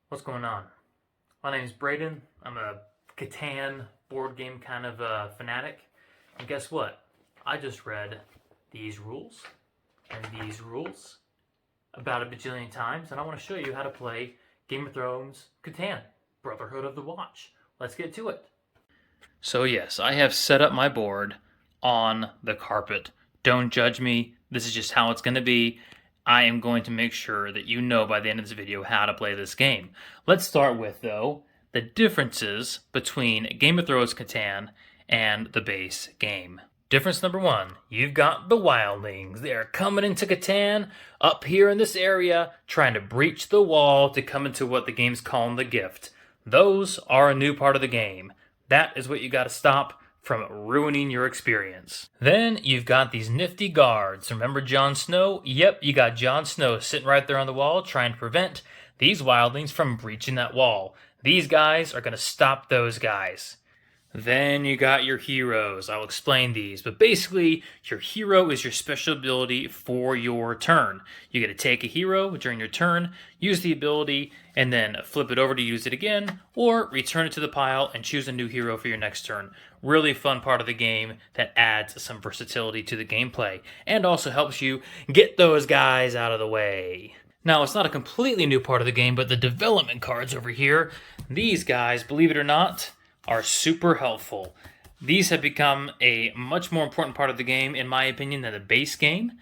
What's going on? My name's Braden. I'm a Catan board game kind of fanatic. And guess what? I just read these rules and these rules about a bajillion times, and I want to show you how to play Game of Thrones Catan, Brotherhood of the Watch. Let's get to it. So yes, I have set up my board on the carpet. Don't judge me. This is just how it's going to be. I am going to make sure that you know by the end of this video how to play this game. Let's start with, though, the differences between Game of Thrones Catan and the base game. Difference number one, you've got the Wildlings. They are coming into Catan up here in this area, trying to breach the wall to come into what the game's calling the Gift. Those are a new part of the game. That is what you got to stop from ruining your experience. Then you've got these nifty guards. Remember Jon Snow? Yep, you got Jon Snow sitting right there on the wall trying to prevent these wildlings from breaching that wall. These guys are going to stop those guys. Then you got your heroes. I'll explain these, but basically your hero is your special ability for your turn. You get to take a hero during your turn, use the ability, and then flip it over to use it again, or return it to the pile and choose a new hero for your next turn. Really fun part of the game that adds some versatility to the gameplay, and also helps you get those guys out of the way. Now, it's not a completely new part of the game, but the development cards over here, these guys, believe it or not, are super helpful. These have become a much more important part of the game, in my opinion, than the base game.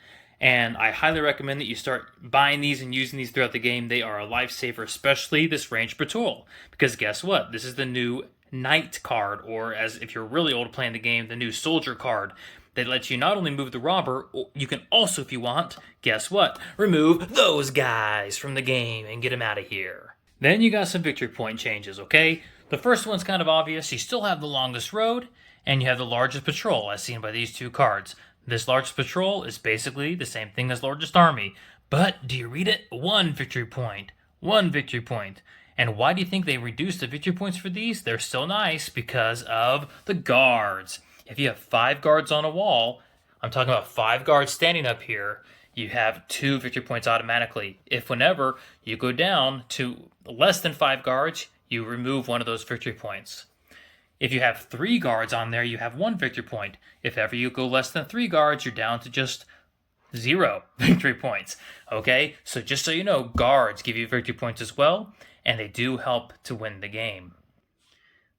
And I highly recommend that you start buying these and using these throughout the game. They are a lifesaver, especially this Range Patrol. Because guess what? This is the new Knight card, or as if you're really old playing the game, the new Soldier card. That lets you not only move the robber, you can also, if you want, guess what? Remove those guys from the game and get them out of here. Then you got some victory point changes, okay? The first one's kind of obvious. You still have the longest road, and you have the largest patrol, as seen by these two cards. This largest patrol is basically the same thing as largest army. But, do you read it? One victory point. One victory point. And why do you think they reduced the victory points for these? They're still nice because of the guards. If you have 5 guards on a wall, I'm talking about 5 guards standing up here, you have 2 victory points automatically. If whenever you go down to less than 5 guards, you remove one of those victory points. If you have 3 guards on there, you have 1 victory point. If ever you go less than 3 guards, you're down to just 0 victory points. Okay? So just so you know, guards give you victory points as well, and they do help to win the game.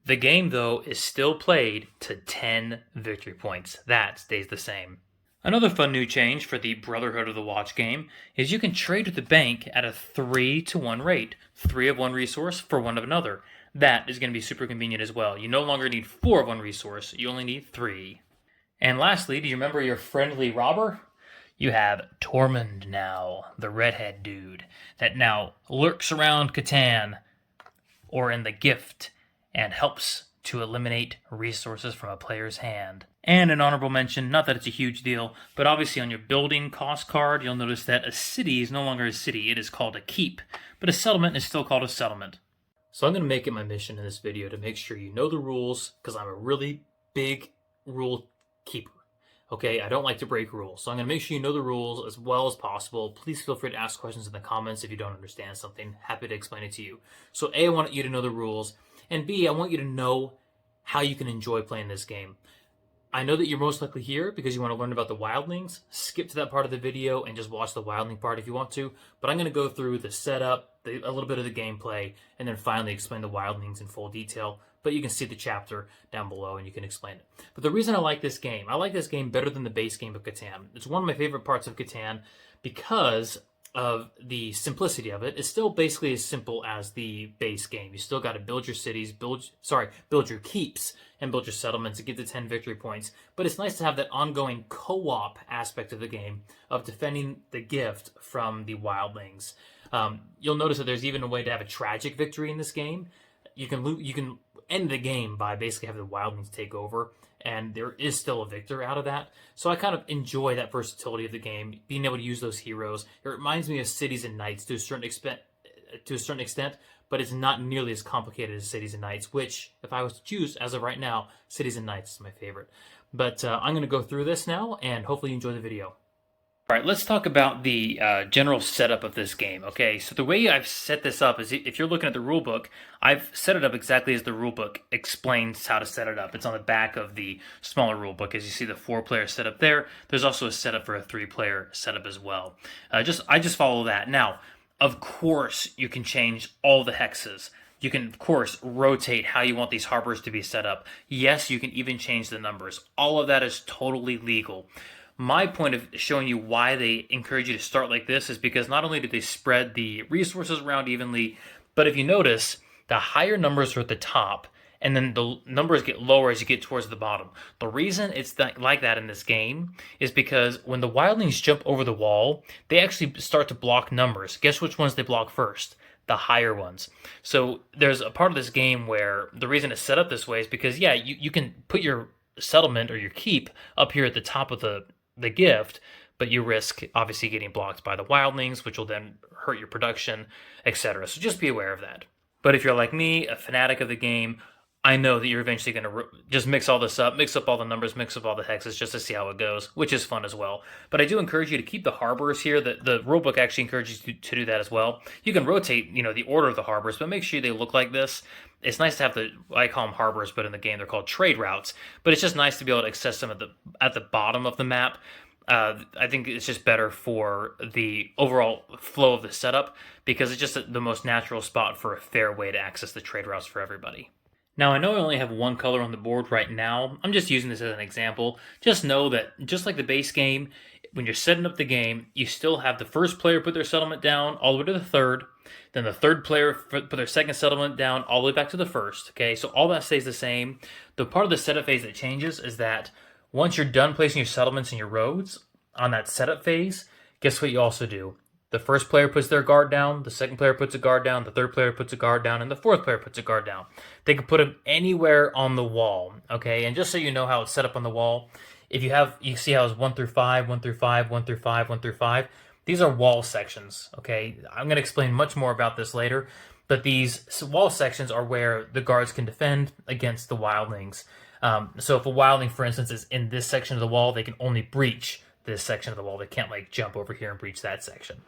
The game, though, is still played to 10 victory points. That stays the same. Another fun new change for the Brotherhood of the Watch game is you can trade with the bank at a 3-to-1 rate. 3 of one resource for 1 of another. That is going to be super convenient as well. You no longer need 4 of one resource, you only need 3. And lastly, do you remember your friendly robber? You have Tormund now, the redhead dude, that now lurks around Catan or in the Gift and helps to eliminate resources from a player's hand. And an honorable mention, not that it's a huge deal, but obviously on your building cost card, you'll notice that a city is no longer a city, it is called a keep, but a settlement is still called a settlement. So I'm going to make it my mission in this video to make sure you know the rules, because I'm a really big rule keeper. Okay, I don't like to break rules, so I'm going to make sure you know the rules as well as possible. Please feel free to ask questions in the comments if you don't understand something. Happy to explain it to you. So A, I want you to know the rules, and B, I want you to know how you can enjoy playing this game. I know that you're most likely here because you want to learn about the Wildlings. Skip to that part of the video and just watch the Wildling part if you want to. But I'm going to go through the setup, a little bit of the gameplay, and then finally explain the Wildlings in full detail. But you can see the chapter down below and you can explain it. But the reason I like this game better than the base game of Catan. It's one of my favorite parts of Catan because of the simplicity of it. It's still basically as simple as the base game. You still got to build your cities, build your keeps, and build your settlements to get the 10 victory points. But it's nice to have that ongoing co-op aspect of the game of defending the Gift from the Wildlings. You'll notice that there's even a way to have a tragic victory in this game. You can end the game by basically having the Wildlings take over, and there is still a victor out of that. So I kind of enjoy that versatility of the game, being able to use those heroes. It reminds me of Cities and Knights to a certain extent, but it's not nearly as complicated as Cities and Knights, which, if I was to choose, as of right now, Cities and Knights is my favorite. But I'm going to go through this now, and hopefully you enjoy the video. All right, let's talk about the general setup of this game, okay? So the way I've set this up is if you're looking at the rulebook, I've set it up exactly as the rulebook explains how to set it up. It's on the back of the smaller rulebook. As you see the 4-player setup there, there's also a setup for a 3-player setup as well. I just follow that. Now, of course, you can change all the hexes. You can, of course, rotate how you want these harbors to be set up. Yes, you can even change the numbers. All of that is totally legal. My point of showing you why they encourage you to start like this is because not only do they spread the resources around evenly, but if you notice, the higher numbers are at the top, and then the numbers get lower as you get towards the bottom. The reason it's like that in this game is because when the wildlings jump over the wall, they actually start to block numbers. Guess which ones they block first? The higher ones. So there's a part of this game where the reason it's set up this way is because, yeah, you can put your settlement or your keep up here at the top of the gift, but you risk obviously getting blocked by the wildlings, which will then hurt your production, etc. So just be aware of that. But if you're like me, a fanatic of the game, I know that you're eventually going to just mix all this up, mix up all the numbers, mix up all the hexes just to see how it goes, which is fun as well. But I do encourage you to keep the harbors here. The rulebook actually encourages you to do that as well. You can rotate, the order of the harbors, but make sure they look like this. It's nice to have I call them harbors, but in the game they're called trade routes. But it's just nice to be able to access them at the bottom of the map. I think it's just better for the overall flow of the setup because it's just the most natural spot for a fair way to access the trade routes for everybody. Now, I know I only have one color on the board right now. I'm just using this as an example. Just know that, just like the base game, when you're setting up the game, you still have the first player put their settlement down all the way to the third. Then the third player put their second settlement down all the way back to the first. Okay, so all that stays the same. The part of the setup phase that changes is that once you're done placing your settlements and your roads on that setup phase, guess what you also do? The first player puts their guard down, the second player puts a guard down, the third player puts a guard down, and the fourth player puts a guard down. They can put them anywhere on the wall, okay? And just so you know how it's set up on the wall, if you see how it's 1 through 5, 1 through 5, 1 through 5, 1 through 5. These are wall sections, okay? I'm going to explain much more about this later, but these wall sections are where the guards can defend against the wildlings. So if a wildling, for instance, is in this section of the wall, they can only breach this section of the wall. They can't jump over here and breach that section.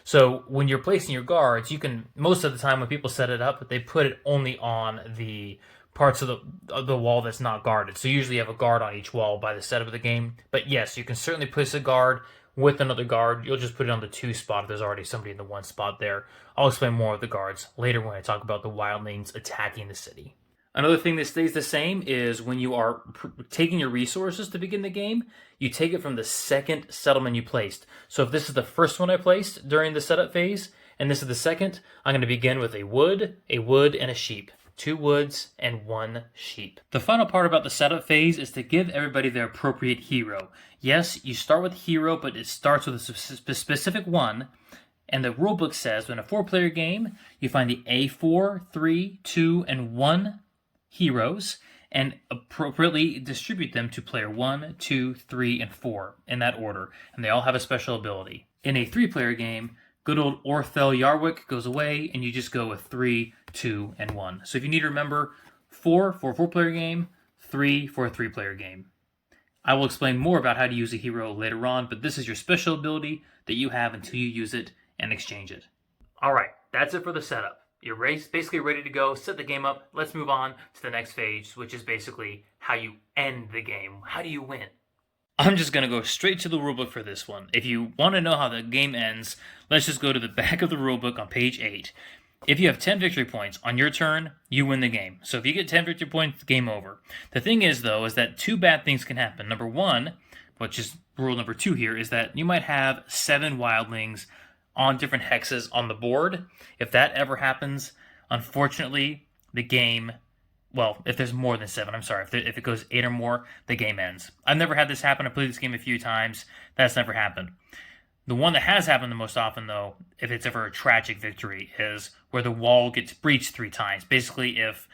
So when you're placing your guards, you can, most of the time when people set it up, they put it only on the parts of the wall that's not guarded. So usually you have a guard on each wall by the setup of the game. But yes, you can certainly place a guard with another guard. You'll just put it on the 2 spot if there's already somebody in the 1 spot there. I'll explain more of the guards later when I talk about the wildlings attacking the city. Another thing that stays the same is when you are taking your resources to begin the game, you take it from the second settlement you placed. So if this is the first one I placed during the setup phase, and this is the second, I'm going to begin with a wood, and a sheep. 2 woods and 1 sheep. The final part about the setup phase is to give everybody their appropriate hero. Yes, you start with hero, but it starts with a specific one. And the rulebook says when a 4-player game, you find the A4, 3, 2, and 1 heroes and appropriately distribute them to player 1, 2, 3, and 4 in that order, and they all have a special ability. In a 3-player game, good old Orthel Yarwick goes away, and you just go with 3, 2, and 1. So if you need to remember, 4 for a 4-player game, 3 for a 3-player game. I will explain more about how to use a hero later on, but this is your special ability that you have until you use it and exchange it. Alright, that's it for the setup. You're basically ready to go, set the game up. Let's move on to the next phase, which is basically how you end the game. How do you win? I'm just going to go straight to the rulebook for this one. If you want to know how the game ends, let's just go to the back of the rulebook on page 8. If you have 10 victory points on your turn, you win the game. So if you get 10 victory points, game over. The thing is, though, is that 2 bad things can happen. Number 1, which is rule number 2 here, is that you might have 7 wildlings on different hexes on the board. If that ever happens, unfortunately, the game, well, if there's more than 7, I'm sorry, if it goes 8 or more, the game ends. I've never had this happen. I played this game a few times. That's never happened. The one that has happened the most often, though, if it's ever a tragic victory, is where the wall gets breached 3 times. Basically, if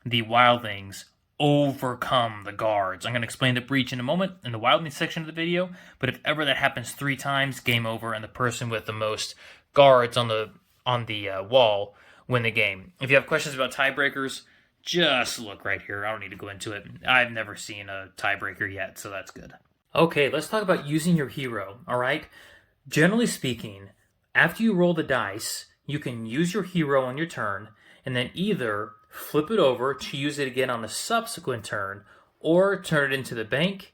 the wildlings overcome the guards. I'm going to explain the breach in a moment in the wildling section of the video, but if ever that happens 3 times, game over, and the person with the most guards on the wall win the game. If you have questions about tiebreakers, just look right here. I don't need to go into it. I've never seen a tiebreaker yet, so that's good. Okay, let's talk about using your hero, all right? Generally speaking, after you roll the dice, you can use your hero on your turn and then either flip it over to use it again on the subsequent turn or turn it into the bank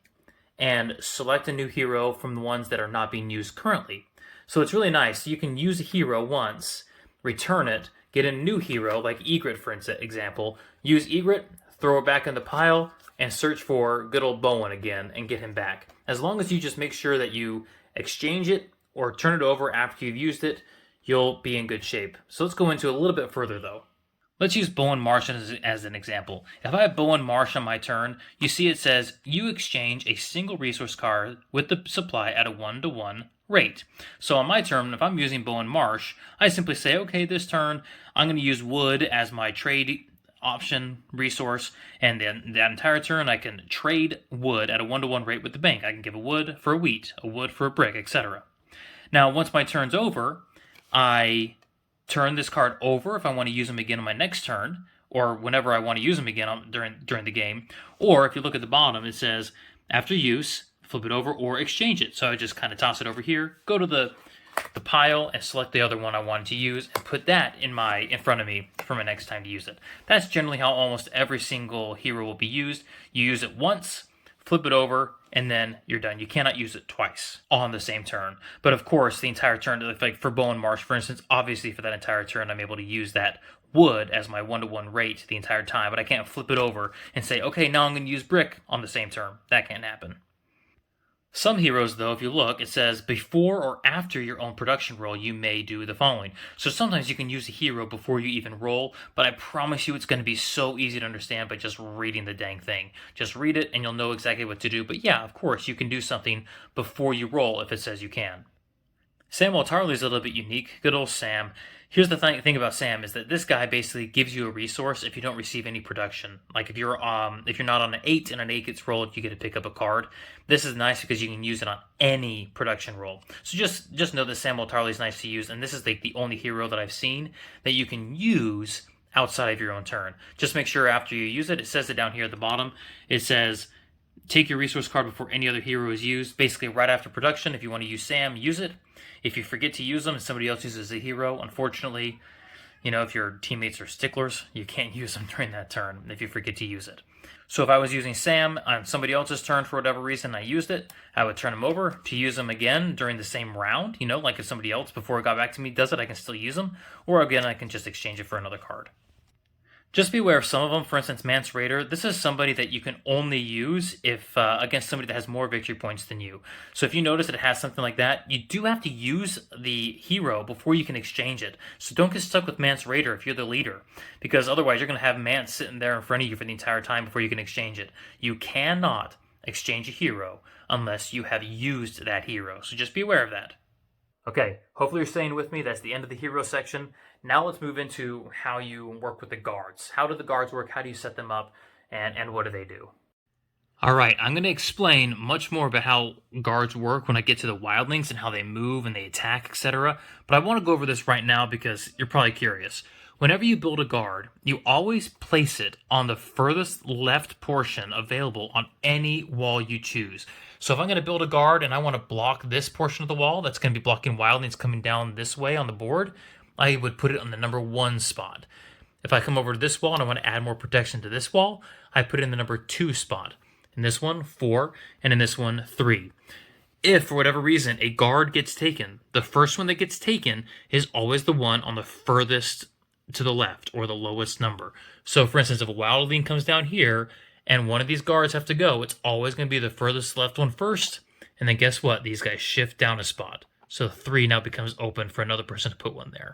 and select a new hero from the ones that are not being used currently. So it's really nice. You can use a hero once, return it, get a new hero, like Egret for example, use Egret, throw it back in the pile, and search for good old Bowen again and get him back. As long as you just make sure that you exchange it or turn it over after you've used it, you'll be in good shape. So let's go into a little bit further though. Let's use Bowen Marsh as an example. If I have Bowen Marsh on my turn, you see it says you exchange a single resource card with the supply at a 1-to-1 rate. So on my turn, if I'm using Bowen Marsh, I simply say, okay, this turn I'm going to use wood as my trade option resource, and then that entire turn I can trade wood at a 1-to-1 rate with the bank. I can give a wood for a wheat, a wood for a brick, etc. Now, once my turn's over, I turn this card over if I want to use them again on my next turn, or whenever I want to use them again during the game. Or if you look at the bottom, it says, after use, flip it over or exchange it. So I just kind of toss it over here, go to the pile and select the other one I wanted to use and put that in front of me for my next time to use it. That's generally how almost every single hero will be used. You use it once, flip it over, and then you're done. You cannot use it twice on the same turn. But of course, the entire turn, like for Bowen Marsh, for instance, obviously for that entire turn, I'm able to use that wood as my 1-to-1 rate the entire time, but I can't flip it over and say, okay, now I'm going to use brick on the same turn. That can't happen. Some heroes, though, if you look, it says before or after your own production roll, you may do the following. So sometimes you can use a hero before you even roll, but I promise you it's going to be so easy to understand by just reading the dang thing. Just read it and you'll know exactly what to do. But yeah, of course, you can do something before you roll if it says you can. Samuel Tarley's a little bit unique. Good old Sam. Here's the thing about Sam is that this guy basically gives you a resource if you don't receive any production. Like if you're not on an 8 and an 8 gets rolled, you get to pick up a card. This is nice because you can use it on any production roll. So just know that Samuel Tarley's nice to use, and this is like the only hero that I've seen that you can use outside of your own turn. Just make sure after you use it, it says it down here at the bottom. It says take your resource card before any other hero is used. Basically right after production, if you want to use Sam, use it. If you forget to use them and somebody else uses a hero, unfortunately, if your teammates are sticklers, you can't use them during that turn if you forget to use it. So if I was using Sam on somebody else's turn for whatever reason I used it, I would turn him over to use them again during the same round. Like if somebody else before it got back to me does it, I can still use them. Or again, I can just exchange it for another card. Just be aware of some of them. For instance, Mance Raider. This is somebody that you can only use if against somebody that has more victory points than you. So if you notice that it has something like that, you do have to use the hero before you can exchange it. So don't get stuck with Mance Raider if you're the leader, because otherwise you're going to have Mance sitting there in front of you for the entire time before you can exchange it. You cannot exchange a hero unless you have used that hero. So just be aware of that. Okay, hopefully you're staying with me. That's the end of the hero section. Now let's move into how you work with the guards. How do the guards work? How do you set them up? And what do they do? All right, I'm going to explain much more about how guards work when I get to the Wildlings and how they move and they attack, etc. But I want to go over this right now because you're probably curious. Whenever you build a guard, you always place it on the furthest left portion available on any wall you choose. So if I'm going to build a guard and I want to block this portion of the wall that's going to be blocking Wildlings coming down this way on the board, I would put it on the number 1 spot. If I come over to this wall and I want to add more protection to this wall, I put it in the number 2 spot. In this one, 4, and in this one, 3. If, for whatever reason, a guard gets taken, the first one that gets taken is always the one on the furthest to the left, or the lowest number. So, for instance, if a Wildling comes down here, and one of these guards have to go, it's always going to be the furthest left one first, and then guess what? These guys shift down a spot. So 3 now becomes open for another person to put one there.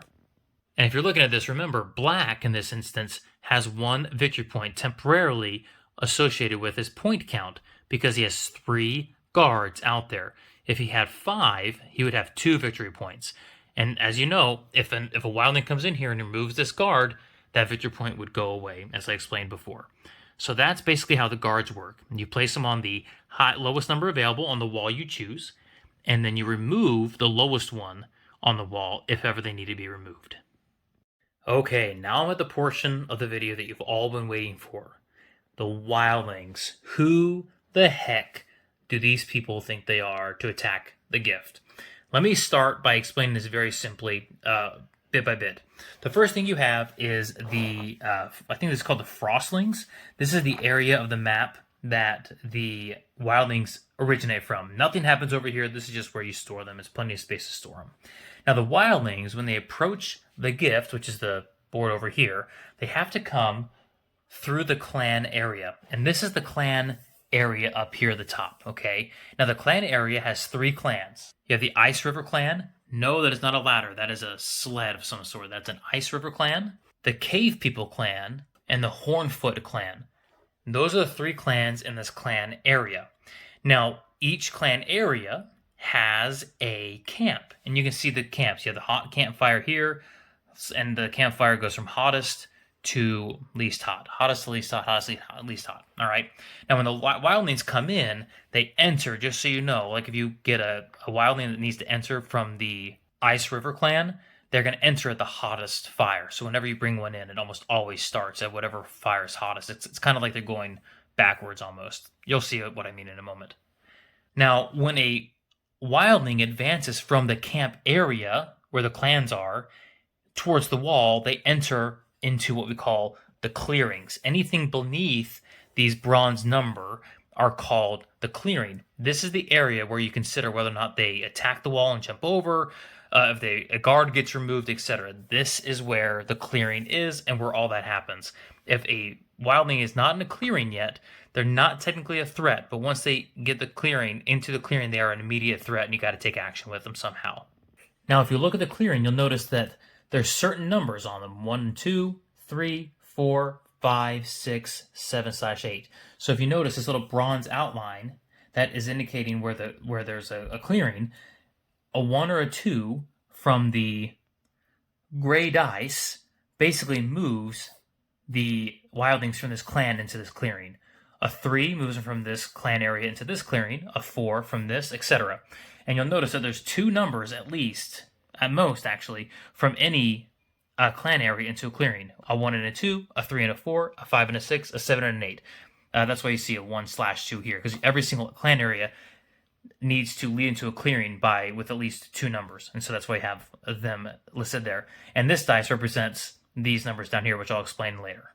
And if you're looking at this, remember, black in this instance has 1 victory point temporarily associated with his point count because he has 3 guards out there. If he had 5, he would have 2 victory points. And as you know, if a Wildling comes in here and removes this guard, that victory point would go away, as I explained before. So that's basically how the guards work. You place them on the lowest number available on the wall you choose, and then you remove the lowest one on the wall if ever they need to be removed. Okay, now I'm at the portion of the video that you've all been waiting for. The Wildlings. Who the heck do these people think they are to attack the gift? Let me start by explaining this very simply, bit by bit. The first thing you have is the, I think this is called the Frostlings. This is the area of the map that the Wildlings originate from. Nothing happens over here. This is just where you store them. There's plenty of space to store them. Now, the Wildlings, when they approach the gift, which is the board over here, they have to come through the clan area. And this is the clan area up here at the top, okay? Now, the clan area has 3 clans. You have the Ice River clan. No, that is not a ladder. That is a sled of some sort. That's an Ice River clan, the Cave People clan, and the Hornfoot clan. Those are the 3 clans in this clan area. Now, each clan area has a camp, and you can see the camps. You have the hot campfire here, and the campfire goes from hottest to least hot. Hottest to least hot, hottest to least hot. All right. Now, when the wildlings come in, they enter, just so you know, like if you get a wildling that needs to enter from the Ice River clan, they're going to enter at the hottest fire. So whenever you bring one in, it almost always starts at whatever fire is hottest. It's kind of like they're going backwards almost. You'll see what I mean in a moment. Now, when a wildling advances from the camp area where the clans are towards the wall, they enter into what we call the clearings. Anything beneath these bronze number are called the clearing. This is the area where you consider whether or not they attack the wall and jump over, if a guard gets removed, etc. This is where the clearing is and where all that happens. If a wildling is not in a clearing yet, they're not technically a threat, but once they get the clearing, into the clearing, they are an immediate threat, and you got to take action with them somehow. Now, if you look at the clearing, you'll notice that there's certain numbers on them: 1, 2, 3, 4, 5, 6, 7/8. So if you notice this little bronze outline, that is indicating where there's a clearing. A 1 or a 2 from the gray dice basically moves the wildlings from this clan into this clearing. A 3 moves them from this clan area into this clearing. A 4 from this, etc. And you'll notice that there's 2 numbers at least, at most actually, from any clan area into a clearing. A 1 and a 2, a 3 and a 4, a 5 and a 6, a 7 and an 8. That's why you see a 1/2 here, because every single clan area needs to lead into a clearing with at least 2 numbers. And so that's why you have them listed there. And this dice represents these numbers down here, which I'll explain later.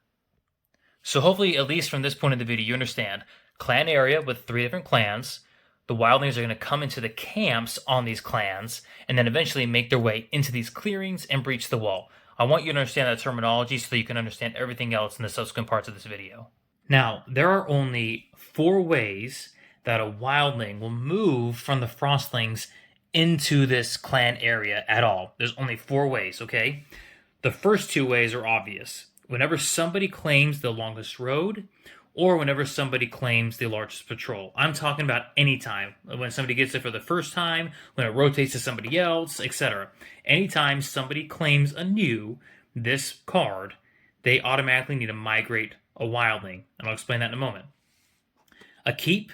So hopefully, at least from this point in the video, you understand clan area with 3 different clans. The wildlings are going to come into the camps on these clans and then eventually make their way into these clearings and breach the wall. I want you to understand that terminology so that you can understand everything else in the subsequent parts of this video. Now, there are only 4 ways that a wildling will move from the Frostlings into this clan area at all. There's only 4 ways, okay? The first 2 ways are obvious. Whenever somebody claims the longest road, or whenever somebody claims the largest patrol. I'm talking about any time. When somebody gets it for the first time, when it rotates to somebody else, etc. Anytime somebody claims anew this card, they automatically need to migrate a wildling. And I'll explain that in a moment. A keep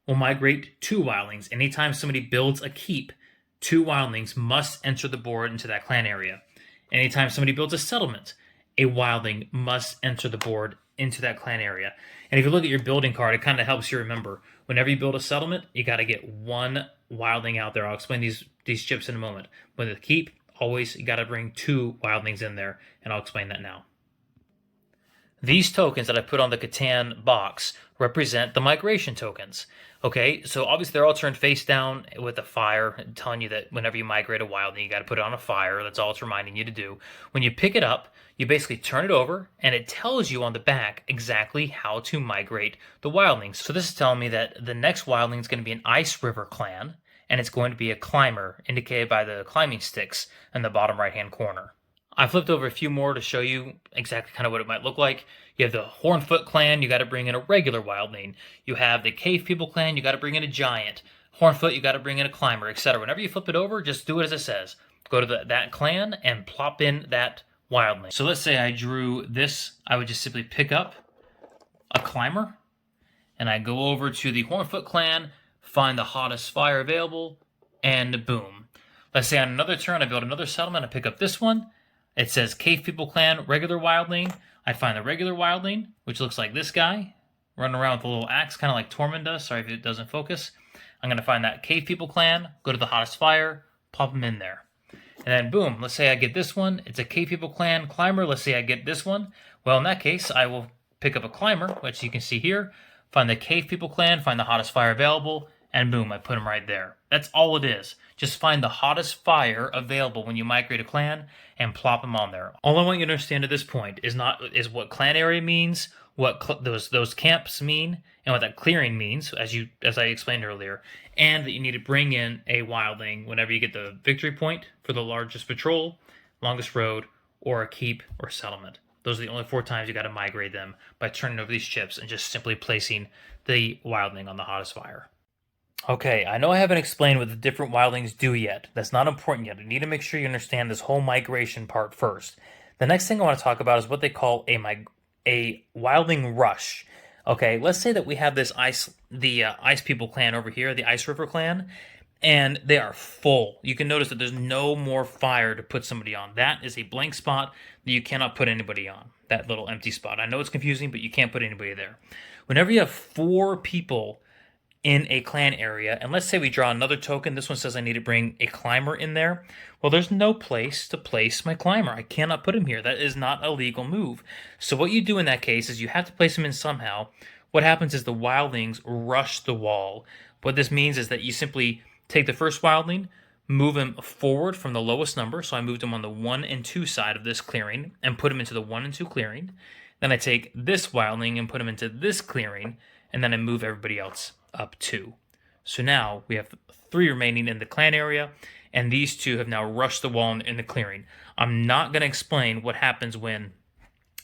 will migrate 2 wildlings. Anytime somebody builds a keep, 2 wildlings must enter the board into that clan area. Anytime somebody builds a settlement, a wildling must enter the board into that clan area. And if you look at your building card, it kind of helps you remember. Whenever you build a settlement, you got to get 1 wildling out there. I'll explain these chips in a moment. With the keep, always you got to bring 2 wildlings in there, and I'll explain that now. These tokens that I put on the Catan box represent the migration tokens. Okay, so obviously they're all turned face down with a fire, telling you that whenever you migrate a wildling, you got to put it on a fire. That's all it's reminding you to do. When you pick it up, you basically turn it over, and it tells you on the back exactly how to migrate the wildlings. So this is telling me that the next wildling is going to be an Ice River clan, and it's going to be a climber, indicated by the climbing sticks in the bottom right-hand corner. I flipped over a few more to show you exactly kind of what it might look like. You have the Hornfoot clan, you got to bring in a regular wildling. You have the Cave People clan, you got to bring in a giant. Hornfoot, you got to bring in a climber, etc. Whenever you flip it over, just do it as it says. Go to that clan and plop in that wildling. So let's say I drew this. I would just simply pick up a climber, and I go over to the Hornfoot clan, find the hottest fire available, and boom. Let's say on another turn, I build another settlement, I pick up this one. It says Cave People clan, regular wildling. I find the regular wildling, which looks like this guy, running around with a little axe, kind of like Tormund does. Sorry if it doesn't focus. I'm going to find that Cave People clan, go to the hottest fire, plop them in there. And then boom, let's say I get this one. It's a Cave People Clan Climber. Let's say I get this one. Well, in that case, I will pick up a Climber, which you can see here. Find the Cave People Clan, find the hottest fire available, and boom, I put them right there. That's all it is. Just find the hottest fire available when you migrate a clan and plop them on there. All I want you to understand at this point is what clan area means, what those camps mean, and what that clearing means, as I explained earlier, and that you need to bring in a wildling whenever you get the victory point for the largest patrol, longest road, or a keep or settlement. Those are the only 4 times you got to migrate them by turning over these chips and just simply placing the wildling on the hottest fire. Okay, I know I haven't explained what the different wildlings do yet. That's not important yet. I need to make sure you understand this whole migration part first. The next thing I want to talk about is what they call a wildling rush. Okay, let's say that we have this Ice People clan over here, the Ice River clan, and they are full. You can notice that there's no more fire to put somebody on. That is a blank spot that you cannot put anybody on, that little empty spot. I know it's confusing, but you can't put anybody there. Whenever you have 4 people in a clan area, and let's say we draw another token, this one says I need to bring a climber in there. Well, there's no place to place my climber. I cannot put him here. That is not a legal move. So what you do in that case is you have to place him in somehow. What happens is the wildlings rush the wall. What this means is that you simply take the first wildling, move him forward from the lowest number. So I moved him on the 1 and 2 side of this clearing and put him into the 1 and 2 clearing. Then I take this wildling and put him into this clearing, and then I move everybody else up 2. So now we have 3 remaining in the clan area, and these 2 have now rushed the wall in the clearing. I'm not going to explain what happens when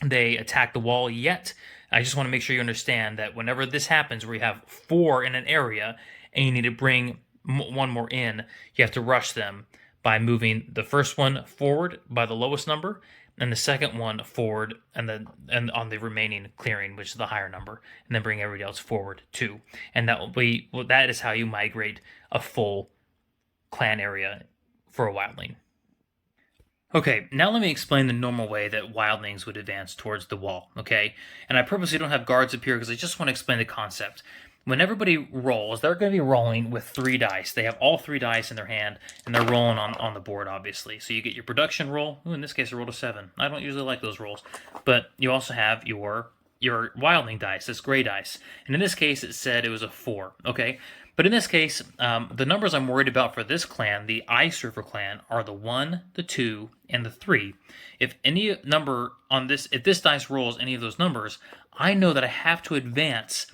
they attack the wall yet. I just want to make sure you understand that whenever this happens, where you have 4 in an area and you need to bring 1 more in, you have to rush them by moving the first one forward by the lowest number, and the second one forward and on the remaining clearing, which is the higher number, and then bring everybody else forward too. And that is how you migrate a full clan area for a wildling. Okay, now let me explain the normal way that wildlings would advance towards the wall, okay? And I purposely don't have guards up here because I just want to explain the concept. When everybody rolls, they're going to be rolling with 3 dice. They have all 3 dice in their hand, and they're rolling on the board, obviously. So you get your production roll. Ooh, in this case, I rolled a 7. I don't usually like those rolls. But you also have your wildling dice, this gray dice. And in this case, it said it was a 4, okay? But in this case, the numbers I'm worried about for this clan, the Ice River clan, are the 1, the 2, and the 3. If any number on this, if this dice rolls any of those numbers, I know that I have to advance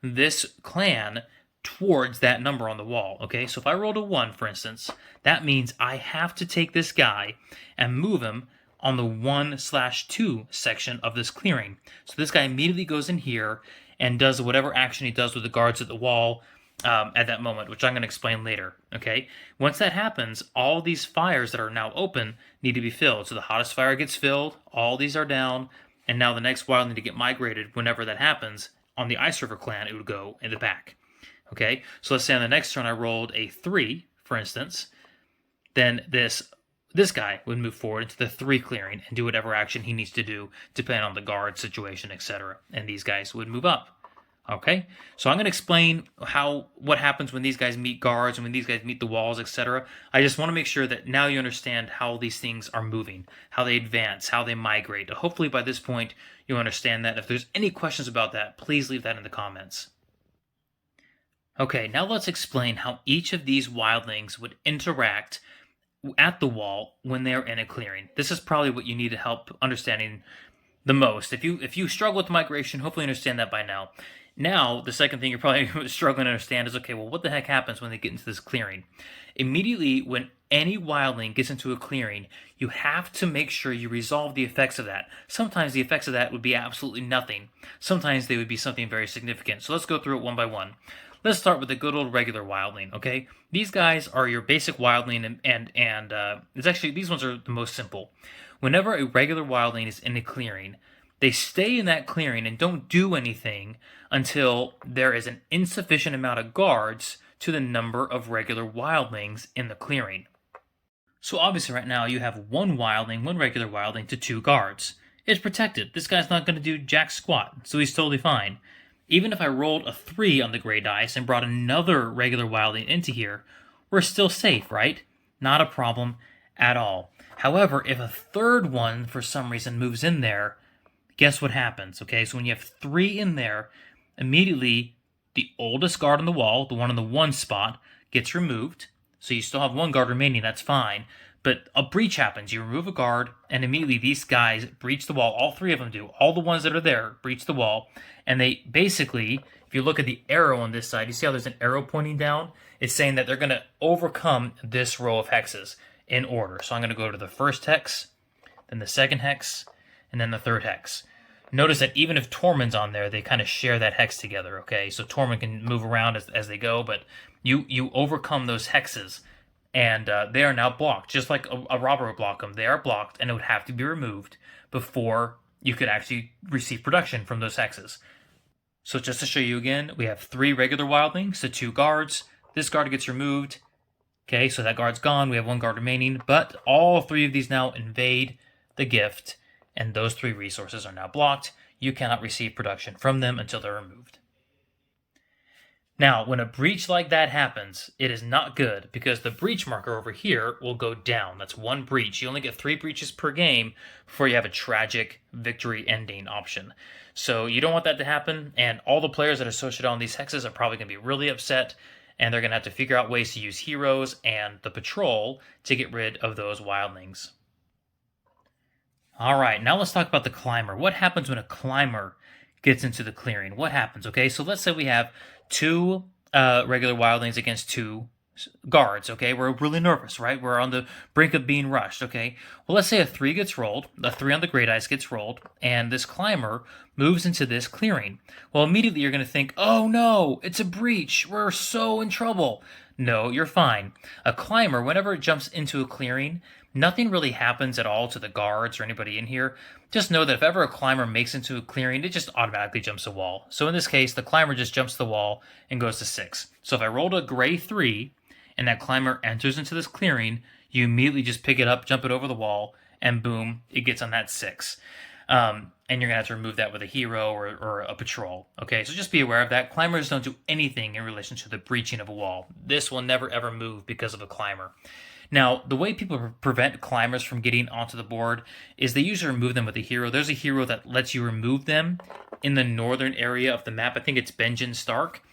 this clan towards that number on the wall, okay? So if I rolled a 1, for instance, that means I have to take this guy and move him on the 1/2 section of this clearing. So this guy immediately goes in here and does whatever action he does with the guards at the wall at that moment, which I'm going to explain later, okay? Once that happens, all these fires that are now open need to be filled. So the hottest fire gets filled, all these are down, and now the next wild need to get migrated whenever that happens. On the Ice River clan, it would go in the back. Okay, so let's say on the next turn I rolled a 3, for instance. Then this guy would move forward into the 3 clearing and do whatever action he needs to do, depending on the guard situation, etc. And these guys would move up. Okay, so I'm going to explain what happens when these guys meet guards and when these guys meet the walls, etc. I just want to make sure that now you understand how these things are moving, how they advance, how they migrate. Hopefully by this point you understand that. If there's any questions about that, please leave that in the comments. Okay, now let's explain how each of these wildlings would interact at the wall when they're in a clearing. This is probably what you need to help understanding the most. If you struggle with migration, hopefully you understand that by now. Now, the second thing you're probably struggling to understand is, okay, well, what the heck happens when they get into this clearing? Immediately, when any wildling gets into a clearing, you have to make sure you resolve the effects of that. Sometimes the effects of that would be absolutely nothing. Sometimes they would be something very significant. So let's go through it one by one. Let's start with the good old regular wildling, okay? These guys are your basic wildling, and it's actually, these ones are the most simple. Whenever a regular wildling is in a clearing, they stay in that clearing and don't do anything until there is an insufficient amount of guards to the number of regular wildlings in the clearing. So obviously right now you have 1 wildling, 1 regular wildling to 2 guards. It's protected. This guy's not going to do jack squat, so he's totally fine. Even if I rolled a 3 on the gray dice and brought another regular wildling into here, we're still safe, right? Not a problem at all. However, if a third one for some reason moves in there, guess what happens? Okay, so when you have 3 in there, immediately the oldest guard on the wall, the one in the 1 spot, gets removed. So you still have 1 guard remaining, that's fine. But a breach happens. You remove a guard, and immediately these guys breach the wall. All 3 of them do. All the ones that are there breach the wall. And they basically, if you look at the arrow on this side, you see how there's an arrow pointing down? It's saying that they're going to overcome this row of hexes in order. So I'm going to go to the first hex, then the second hex, and then the third hex. Notice that even if Tormund's on there, they kind of share that hex together, okay? So Tormund can move around as they go, but you overcome those hexes. And they are now blocked, just like a robber would block them. They are blocked, and it would have to be removed before you could actually receive production from those hexes. So just to show you again, we have 3 regular wildlings, so 2 guards. This guard gets removed. Okay, so that guard's gone. We have 1 guard remaining, but all 3 of these now invade the gift, and those 3 resources are now blocked. You cannot receive production from them until they're removed. Now, when a breach like that happens, it is not good because the breach marker over here will go down. That's 1 breach. You only get 3 breaches per game before you have a tragic victory ending option. So you don't want that to happen, and all the players that are associated on these hexes are probably going to be really upset, and they're going to have to figure out ways to use heroes and the patrol to get rid of those wildlings. All right, now let's talk about the climber. What happens when a climber gets into the clearing? What happens? Okay, so let's say we have 2 regular wildlings against 2 guards, okay? We're really nervous, right? We're on the brink of being rushed, okay? Well, let's say a 3 gets rolled, a 3 on the great ice gets rolled, and this climber moves into this clearing. Well, immediately you're going to think, oh no, it's a breach. We're so in trouble. No, you're fine. A climber, whenever it jumps into a clearing, nothing really happens at all to the guards or anybody in here. Just know that if ever a climber makes into a clearing, it just automatically jumps a wall. So in this case, the climber just jumps the wall and goes to 6. So if I rolled a gray 3 and that climber enters into this clearing, you immediately just pick it up, jump it over the wall, and boom, it gets on that 6. And you're going to have to remove that with a hero or a patrol. Okay, so just be aware of that. Climbers don't do anything in relation to the breaching of a wall. This will never ever move because of a climber. Now, the way people prevent climbers from getting onto the board is they usually remove them with a hero. There's a hero that lets you remove them in the northern area of the map. I think it's Benjen Stark,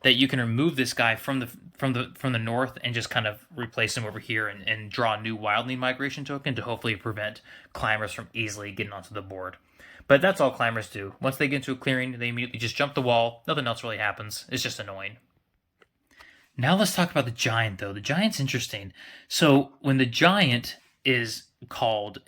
that you can remove this guy from the north and just kind of replace him over here and draw a new wildling migration token to hopefully prevent climbers from easily getting onto the board. But that's all climbers do. Once they get into a clearing, they immediately just jump the wall. Nothing else really happens. It's just annoying. Now let's talk about the giant, though. The giant's interesting. So when the giant is called,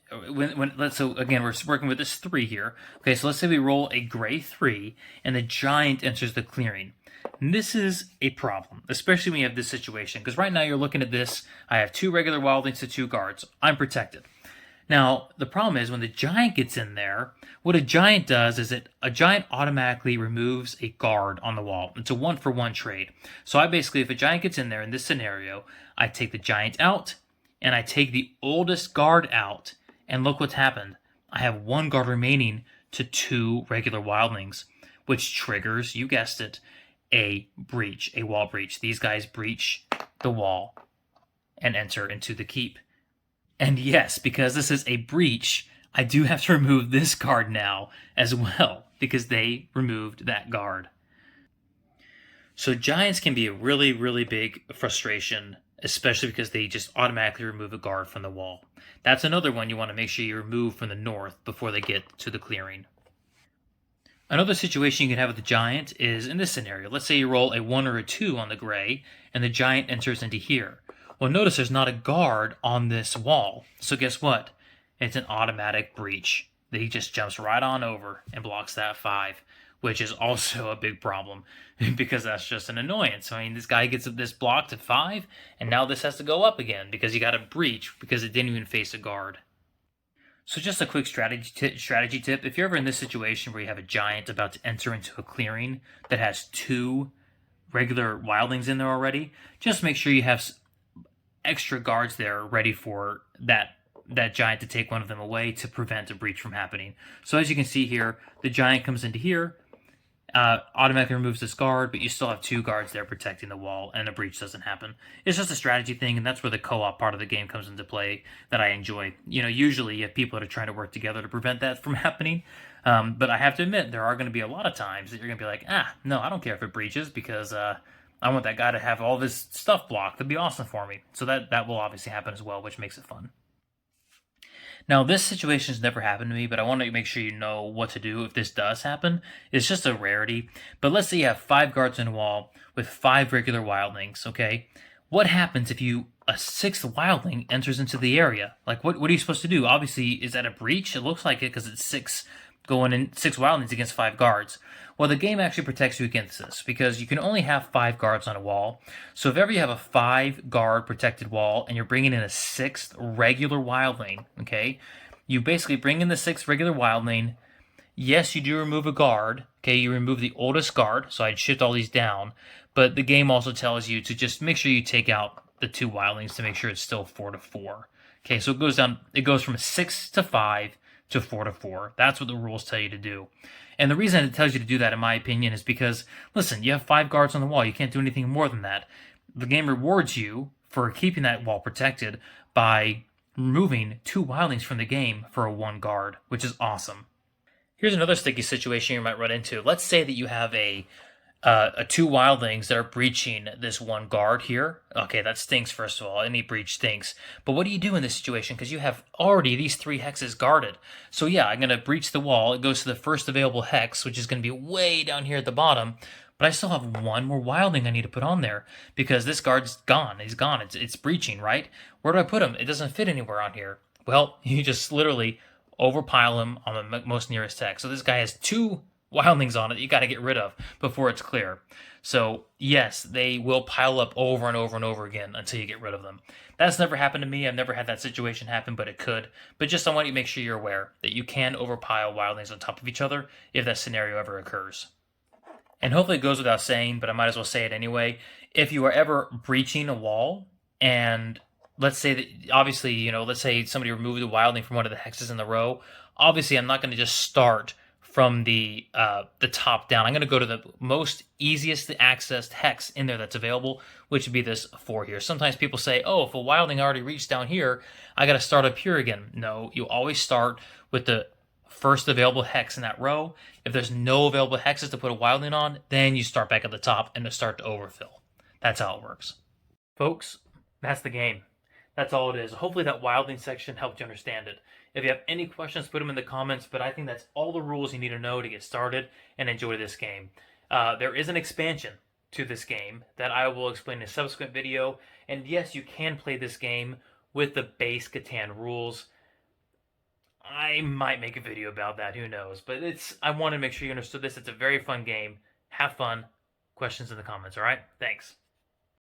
so again, we're working with this 3 here. Okay, so let's say we roll a gray 3, and the giant enters the clearing. And this is a problem, especially when you have this situation, because right now you're looking at this. I have 2 regular wildlings to 2 guards. I'm protected. Now, the problem is when the giant gets in there, what a giant does is a giant automatically removes a guard on the wall. It's a 1-for-1 trade. So I basically, if a giant gets in there in this scenario, I take the giant out, and I take the oldest guard out, and look what's happened. I have 1 guard remaining to 2 regular wildlings, which triggers, you guessed it, a breach, a wall breach. These guys breach the wall and enter into the keep. And yes, because this is a breach, I do have to remove this guard now as well, because they removed that guard. So giants can be a really, really big frustration, especially because they just automatically remove a guard from the wall. That's another one you want to make sure you remove from the north before they get to the clearing. Another situation you can have with the giant is in this scenario. Let's say you roll a 1 or a 2 on the gray, and the giant enters into here. Well, notice there's not a guard on this wall. So guess what? It's an automatic breach. He just jumps right on over and blocks that 5, which is also a big problem because that's just an annoyance. I mean, this guy gets this blocked at 5, and now this has to go up again because you got a breach because it didn't even face a guard. So just a quick strategy tip. If you're ever in this situation where you have a giant about to enter into a clearing that has 2 regular wildlings in there already, just make sure you have extra guards there ready for that giant to take one of them away to prevent a breach from happening. So as you can see here, the giant comes into here, automatically removes this guard, but you still have 2 guards there protecting the wall, and a breach doesn't happen. It's just a strategy thing, and that's where the co-op part of the game comes into play that I enjoy. Usually you have people that are trying to work together to prevent that from happening. But I have to admit, there are going to be a lot of times that you're going to be like, no, I don't care if it breaches because I want that guy to have all this stuff blocked. That'd be awesome for me. So that will obviously happen as well, which makes it fun. Now, this situation has never happened to me, but I want to make sure you know what to do if this does happen. It's just a rarity. But let's say you have 5 guards in a wall with 5 regular wildlings, okay? What happens if a 6th wildling enters into the area? Like, what are you supposed to do? Obviously, is that a breach? It looks like it because it's 6 going in, 6 wildlings against 5 guards. Well, the game actually protects you against this because you can only have 5 guards on a wall. So if ever you have a 5 guard protected wall and you're bringing in a 6th regular wildling, okay, you basically bring in the 6th regular wildling. Yes, you do remove a guard. Okay, you remove the oldest guard, so I'd shift all these down. But the game also tells you to just make sure you take out the 2 wildlings to make sure it's still 4 to 4. Okay, so it goes down. It goes from 6 to 5 to 4 to 4. That's what the rules tell you to do. And the reason it tells you to do that, in my opinion, is because, listen, you have 5 guards on the wall. You can't do anything more than that. The game rewards you for keeping that wall protected by removing 2 wildlings from the game for a 1 guard, which is awesome. Here's another sticky situation you might run into. Let's say that you have a 2 wildlings that are breaching this 1 guard here. Okay, that stinks, first of all. Any breach stinks. But what do you do in this situation? Because you have already these 3 hexes guarded. So yeah, I'm going to breach the wall. It goes to the first available hex, which is going to be way down here at the bottom. But I still have 1 more wildling I need to put on there because this guard's gone. He's gone. It's breaching, right? Where do I put him? It doesn't fit anywhere on here. Well, you just literally overpile him on the most nearest hex. So this guy has 2 wildlings on it you got to get rid of before it's clear. So yes, they will pile up over and over and over again until you get rid of them. That's never happened to me. I've never had that situation happen, but it could. But just I want you to make sure you're aware that you can overpile wildlings on top of each other if that scenario ever occurs. And hopefully it goes without saying, but I might as well say it anyway. If you are ever breaching a wall, and let's say that, obviously, let's say somebody removed a wildling from one of the hexes in the row, obviously I'm not going to just start from the top down. I'm going to go to the most easiest accessed hex in there that's available, which would be this 4 here. Sometimes people say, oh, if a wildling already reached down here, I got to start up here again. No, you always start with the first available hex in that row. If there's no available hexes to put a wildling on, then you start back at the top and start to overfill. That's how it works. Folks, that's the game. That's all it is. Hopefully that wildling section helped you understand it. If you have any questions, put them in the comments, but I think that's all the rules you need to know to get started and enjoy this game. There is an expansion to this game that I will explain in a subsequent video, and yes, you can play this game with the base Catan rules. I might make a video about that, who knows, but I want to make sure you understood this. It's a very fun game. Have fun. Questions in the comments, alright? Thanks.